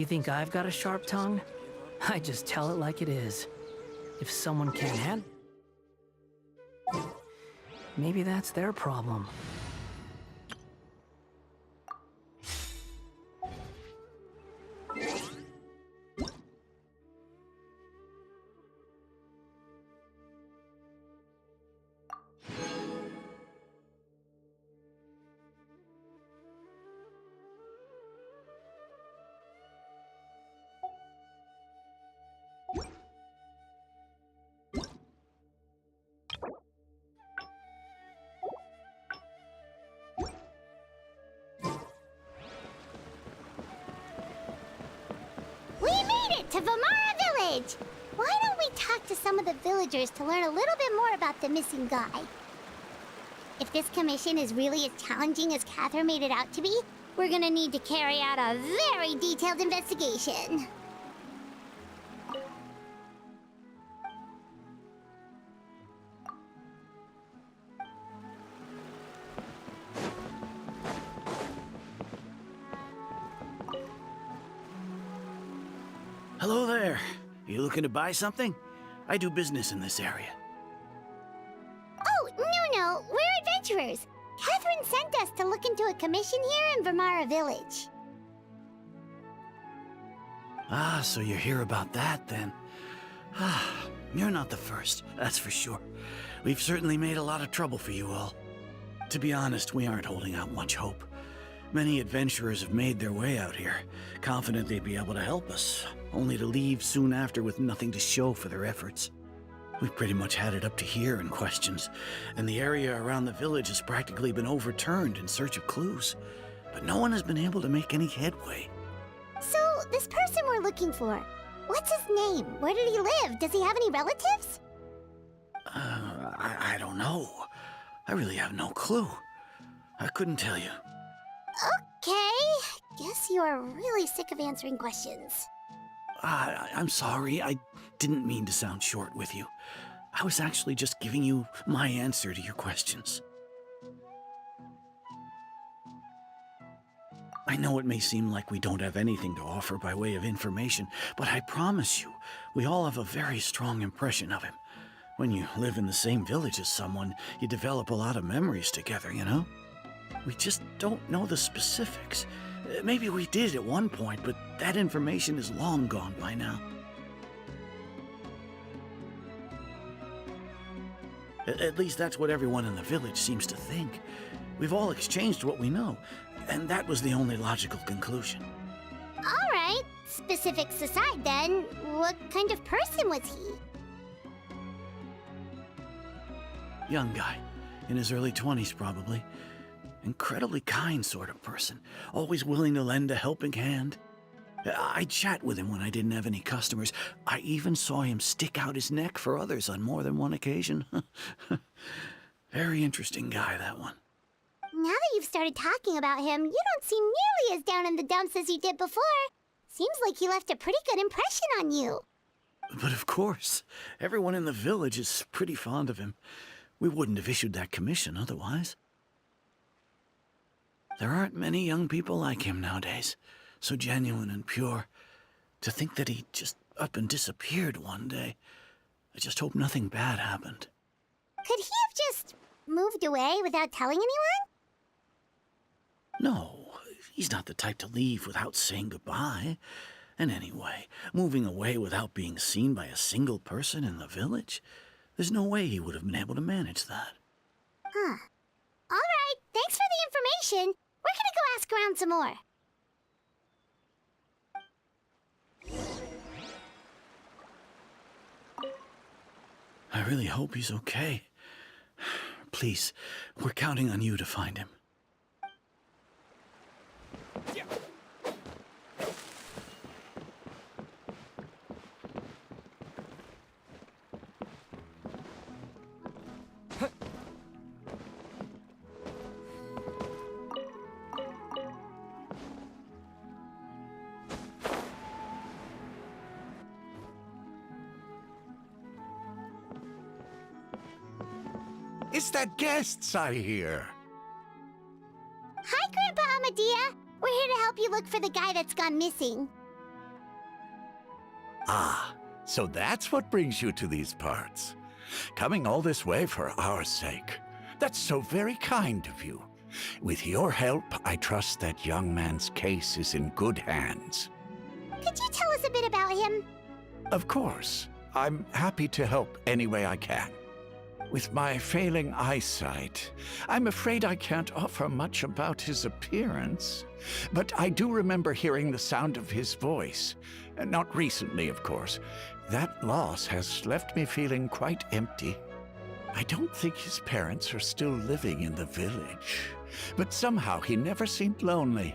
You think I've got a sharp tongue? I just tell it like it is. If someone can't handle it, maybe that's their problem. To Vamara Village! Why don't we talk to some of the villagers to learn a little bit more about the missing guy? If this commission is really as challenging as Catherine made it out to be, we're gonna need to carry out a very detailed investigation. Hello there. You looking to buy something? I do business in this area. Oh, no, we're adventurers. Catherine sent us to look into a commission here in Vamara Village. Ah, so you're here about that, then. Ah, you're not the first, that's for sure. We've certainly made a lot of trouble for you all. To be honest, we aren't holding out much hope. Many adventurers have made their way out here, confident they'd be able to help us, only to leave soon after with nothing to show for their efforts. We've pretty much had it up to here in questions, and the area around the village has practically been overturned in search of clues. But no one has been able to make any headway. So, this person we're looking for, what's his name? Where did he live? Does he have any relatives? I don't know. I really have no clue. I couldn't tell you. Okay, guess you are really sick of answering questions. I'm sorry, I didn't mean to sound short with you. I was actually just giving you my answer to your questions. I know it may seem like we don't have anything to offer by way of information, but I promise you, we all have a very strong impression of him. When you live in the same village as someone, you develop a lot of memories together, you know? We just don't know the specifics. Maybe we did at one point, but that information is long gone by now. At least that's what everyone in the village seems to think. We've all exchanged what we know, and that was the only logical conclusion. All right, specifics aside then, what kind of person was he? Young guy, in his early 20s probably. Incredibly kind sort of person, always willing to lend a helping hand. I'd chat with him when I didn't have any customers. I even saw him stick out his neck for others on more than one occasion. Very interesting guy, that one. Now that you've started talking about him, you don't seem nearly as down in the dumps as you did before. Seems like he left a pretty good impression on you. But of course, everyone in the village is pretty fond of him. We wouldn't have issued that commission otherwise. There aren't many young people like him nowadays, so genuine and pure. To think that he just up and disappeared one day. I just hope nothing bad happened. Could he have just moved away without telling anyone? No, he's not the type to leave without saying goodbye. And anyway, moving away without being seen by a single person in the village? There's no way he would have been able to manage that. Huh. All right, thanks for the information. We're gonna go ask around some more. I really hope he's okay. Please, we're counting on you to find him. It's the guests I hear. Hi, Grandpa Amadea. We're here to help you look for the guy that's gone missing. Ah, so that's what brings you to these parts. Coming all this way for our sake. That's so very kind of you. With your help, I trust that young man's case is in good hands. Could you tell us a bit about him? Of course. I'm happy to help any way I can. With my failing eyesight, I'm afraid I can't offer much about his appearance. But I do remember hearing the sound of his voice. Not recently, of course. That loss has left me feeling quite empty. I don't think his parents are still living in the village. But somehow he never seemed lonely.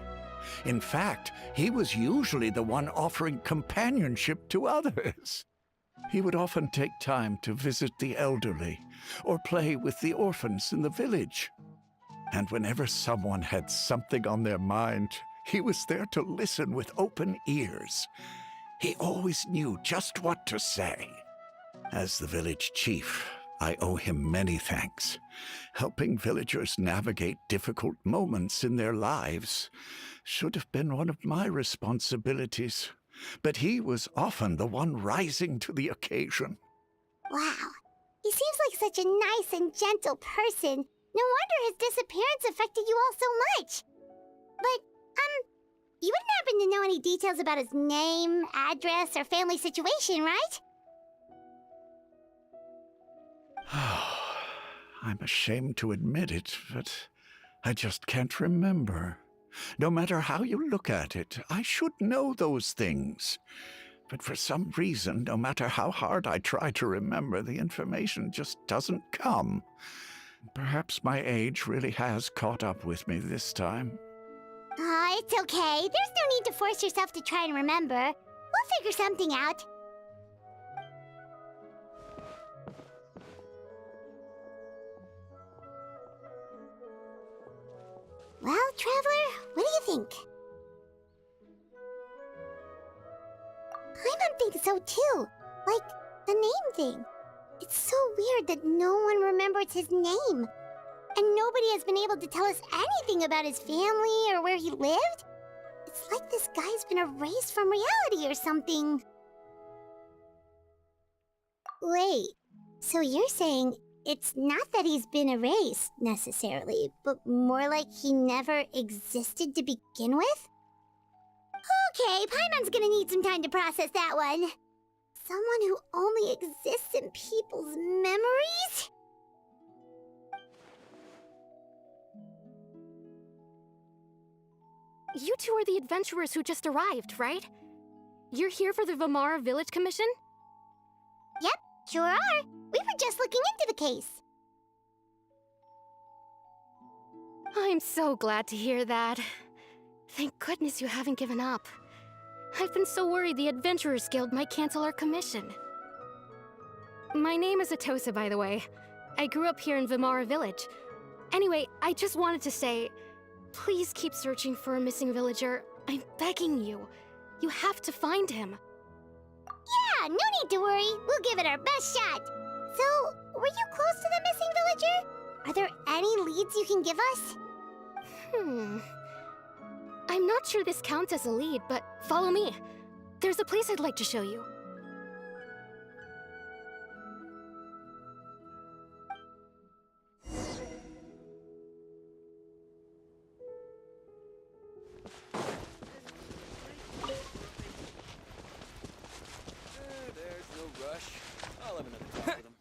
In fact, he was usually the one offering companionship to others. He would often take time to visit the elderly or play with the orphans in the village. And whenever someone had something on their mind, he was there to listen with open ears. He always knew just what to say. As the village chief, I owe him many thanks. Helping villagers navigate difficult moments in their lives should have been one of my responsibilities. But he was often the one rising to the occasion. Wow. He seems like such a nice and gentle person. No wonder his disappearance affected you all so much. But, you wouldn't happen to know any details about his name, address, or family situation, right? I'm ashamed to admit it, but I just can't remember. No matter how you look at it, I should know those things. But for some reason, no matter how hard I try to remember, the information just doesn't come. Perhaps my age really has caught up with me this time. It's okay. There's no need to force yourself to try and remember. We'll figure something out. Well, Traveler, what do you think? Paimon thinks so too. Like, the name thing. It's so weird that no one remembers his name. And nobody has been able to tell us anything about his family or where he lived. It's like this guy's been erased from reality or something. Wait, so you're saying it's not that he's been erased, necessarily, but more like he never existed to begin with? Okay, Paimon's gonna need some time to process that one. Someone who only exists in people's memories? You two are the adventurers who just arrived, right? You're here for the Vamara Village Commission? Yep, sure are. We were just looking into the case. I'm so glad to hear that. Thank goodness you haven't given up. I've been so worried the Adventurers Guild might cancel our commission. My name is Atosa, by the way. I grew up here in Vamara Village. Anyway, I just wanted to say, please keep searching for a missing villager. I'm begging you. You have to find him. Yeah, no need to worry. We'll give it our best shot. So, were you close to the missing villager? Are there any leads you can give us? I'm not sure this counts as a lead, but follow me. There's a place I'd like to show you. There's no rush. I'll have another talk with him.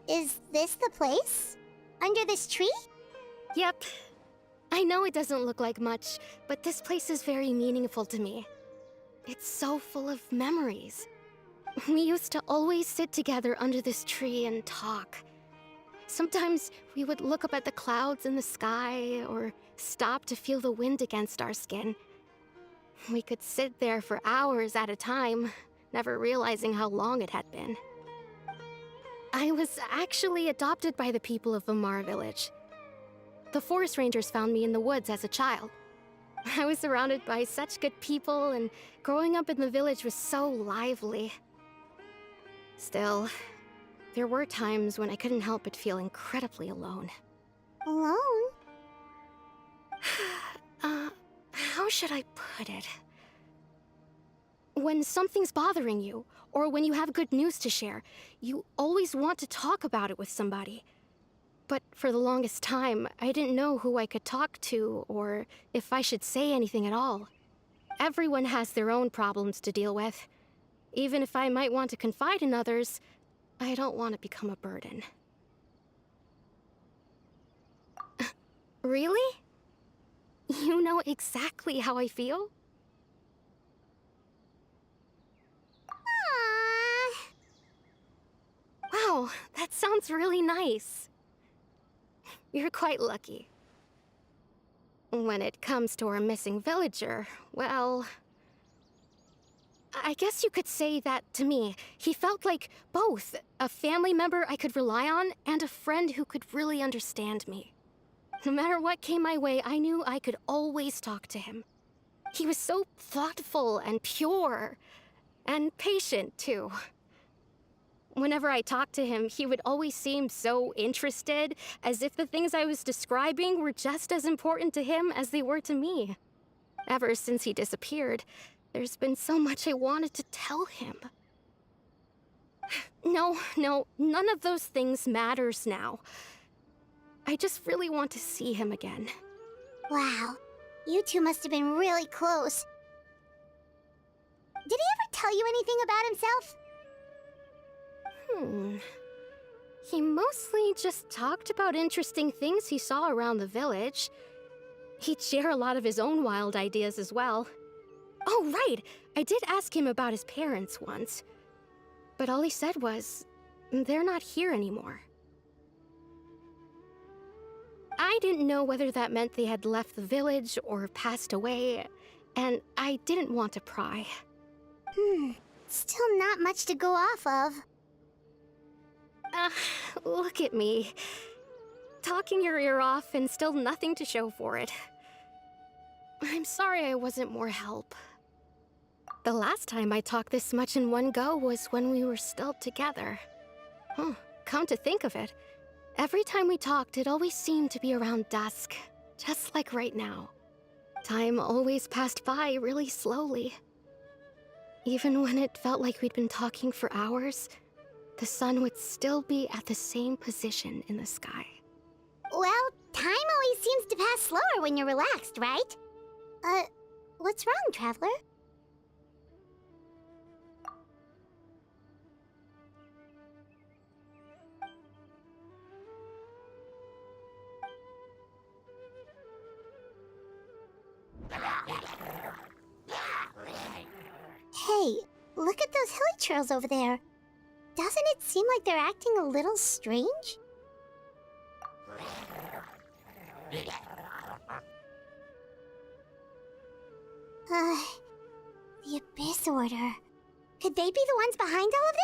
Is this the place? Under this tree? Yep. I know it doesn't look like much, but this place is very meaningful to me. It's so full of memories. We used to always sit together under this tree and talk. Sometimes we would look up at the clouds in the sky or stop to feel the wind against our skin. We could sit there for hours at a time, never realizing how long it had been. I was actually adopted by the people of Vamara Village. The forest rangers found me in the woods as a child. I was surrounded by such good people, and growing up in the village was so lively. Still, there were times when I couldn't help but feel incredibly alone. Alone? How should I put it? When something's bothering you, or when you have good news to share, you always want to talk about it with somebody. But for the longest time, I didn't know who I could talk to, or if I should say anything at all. Everyone has their own problems to deal with. Even if I might want to confide in others, I don't want to become a burden. Really? You know exactly how I feel? Aww. Wow, that sounds really nice. You're quite lucky. When it comes to our missing villager, well, I guess you could say that to me. He felt like both a family member I could rely on and a friend who could really understand me. No matter what came my way, I knew I could always talk to him. He was so thoughtful and pure, and patient, too. Whenever I talked to him, he would always seem so interested, as if the things I was describing were just as important to him as they were to me. Ever since he disappeared, there's been so much I wanted to tell him. No, none of those things matters now. I just really want to see him again. Wow. You two must have been really close. Did he ever tell you anything about himself? He mostly just talked about interesting things he saw around the village. He'd share a lot of his own wild ideas as well. Oh, right! I did ask him about his parents once. But all he said was, they're not here anymore. I didn't know whether that meant they had left the village or passed away, and I didn't want to pry. Still not much to go off of. Look at me. Talking your ear off and still nothing to show for it. I'm sorry I wasn't more help. The last time I talked this much in one go was when we were still together. Come to think of it, every time we talked, it always seemed to be around dusk, just like right now. Time always passed by really slowly. Even when it felt like we'd been talking for hours, the sun would still be at the same position in the sky. Well, time always seems to pass slower when you're relaxed, right? What's wrong, Traveler? Hey, look at those hilly churls over there. Doesn't it seem like they're acting a little strange? The Abyss Order. Could they be the ones behind all of